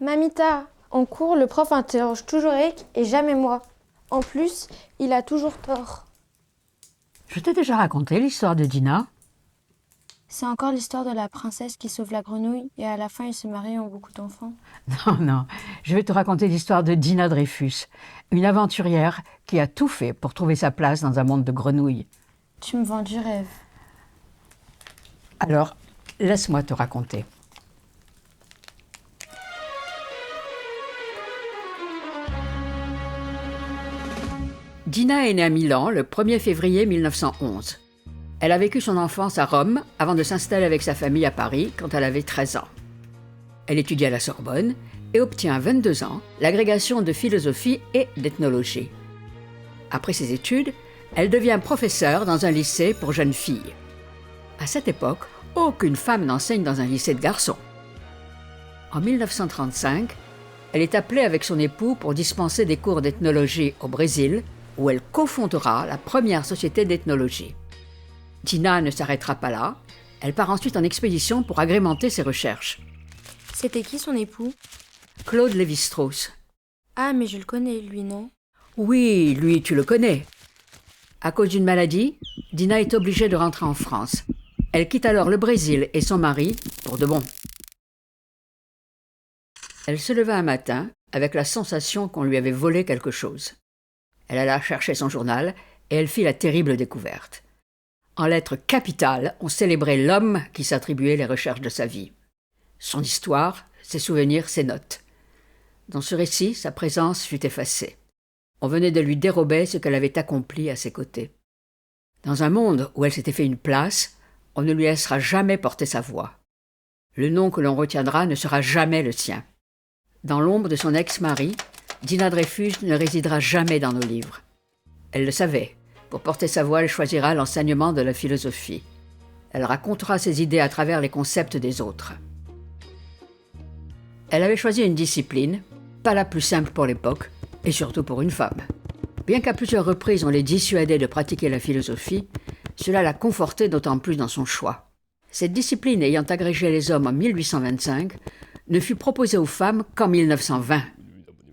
Mamita, en cours, le prof interroge toujours Eric et jamais moi. En plus, il a toujours tort. Je t'ai déjà raconté l'histoire de Dina. C'est encore l'histoire de la princesse qui sauve la grenouille et à la fin ils se marient et ont beaucoup d'enfants. Non, je vais te raconter l'histoire de Dina Dreyfus, une aventurière qui a tout fait pour trouver sa place dans un monde de grenouilles. Tu me vends du rêve. Alors, laisse-moi te raconter. Dina est née à Milan le 1er février 1911. Elle a vécu son enfance à Rome avant de s'installer avec sa famille à Paris quand elle avait 13 ans. Elle étudie à la Sorbonne et obtient à 22 ans l'agrégation de philosophie et d'ethnologie. Après ses études, elle devient professeure dans un lycée pour jeunes filles. À cette époque, aucune femme n'enseigne dans un lycée de garçons. En 1935, elle est appelée avec son époux pour dispenser des cours d'ethnologie au Brésil, où elle cofondera la première société d'ethnologie. Dina ne s'arrêtera pas là. Elle part ensuite en expédition pour agrémenter ses recherches. C'était qui son époux? Claude Lévi-Strauss. Ah, mais je le connais, lui, non? Oui, lui, tu le connais. À cause d'une maladie, Dina est obligée de rentrer en France. Elle quitte alors le Brésil et son mari pour de bon. Elle se leva un matin avec la sensation qu'on lui avait volé quelque chose. Elle alla chercher son journal et elle fit la terrible découverte. En lettres capitales, on célébrait l'homme qui s'attribuait les recherches de sa vie. Son histoire, ses souvenirs, ses notes. Dans ce récit, sa présence fut effacée. On venait de lui dérober ce qu'elle avait accompli à ses côtés. Dans un monde où elle s'était fait une place, on ne lui laissera jamais porter sa voix. Le nom que l'on retiendra ne sera jamais le sien. Dans l'ombre de son ex-mari, Dina Dreyfus ne résidera jamais dans nos livres. Elle le savait. Pour porter sa voix, elle choisira l'enseignement de la philosophie. Elle racontera ses idées à travers les concepts des autres. Elle avait choisi une discipline, pas la plus simple pour l'époque, et surtout pour une femme. Bien qu'à plusieurs reprises on l'ait dissuadée de pratiquer la philosophie, cela l'a confortée d'autant plus dans son choix. Cette discipline ayant agrégé les hommes en 1825, ne fut proposée aux femmes qu'en 1920.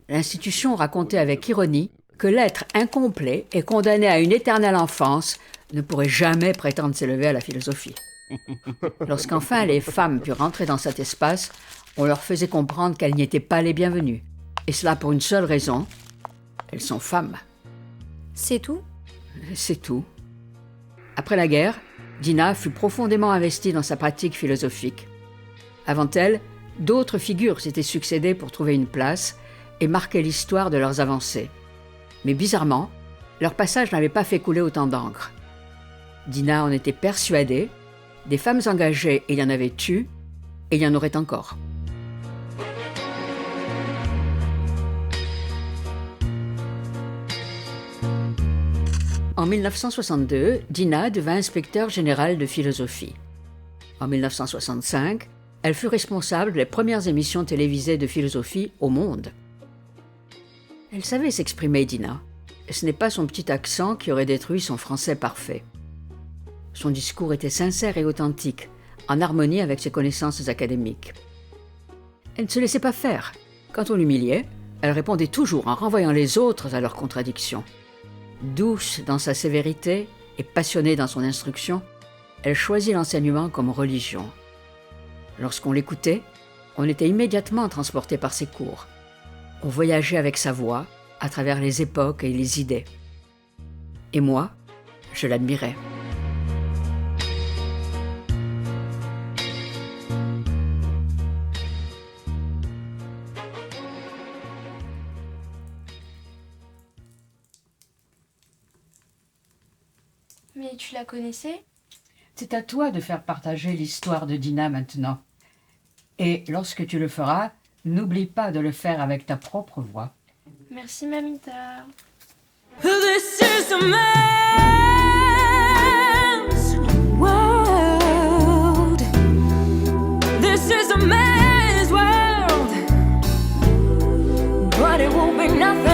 L'institution racontait avec ironie que l'être incomplet et condamné à une éternelle enfance ne pourrait jamais prétendre s'élever à la philosophie. Lorsqu'enfin les femmes purent rentrer dans cet espace, on leur faisait comprendre qu'elles n'y étaient pas les bienvenues. Et cela pour une seule raison, elles sont femmes. C'est tout? C'est tout. Après la guerre, Dina fut profondément investie dans sa pratique philosophique. Avant elle, d'autres figures s'étaient succédées pour trouver une place et marquer l'histoire de leurs avancées. Mais bizarrement, leur passage n'avait pas fait couler autant d'encre. Dina en était persuadée, des femmes engagées il y en avait eu, et il y en aurait encore. En 1962, Dina devint inspecteur général de philosophie. En 1965, elle fut responsable des premières émissions télévisées de philosophie au monde. Elle savait s'exprimer, Dina. Et ce n'est pas son petit accent qui aurait détruit son français parfait. Son discours était sincère et authentique, en harmonie avec ses connaissances académiques. Elle ne se laissait pas faire. Quand on l'humiliait, elle répondait toujours en renvoyant les autres à leurs contradictions. Douce dans sa sévérité et passionnée dans son instruction, elle choisit l'enseignement comme religion. Lorsqu'on l'écoutait, on était immédiatement transporté par ses cours. On voyageait avec sa voix à travers les époques et les idées. Et moi, je l'admirais. Mais tu la connaissais? C'est à toi de faire partager l'histoire de Dina maintenant. Et lorsque tu le feras, n'oublie pas de le faire avec ta propre voix. Merci, Mamita. This is a man's world. This is a man's world. But it won't be nothing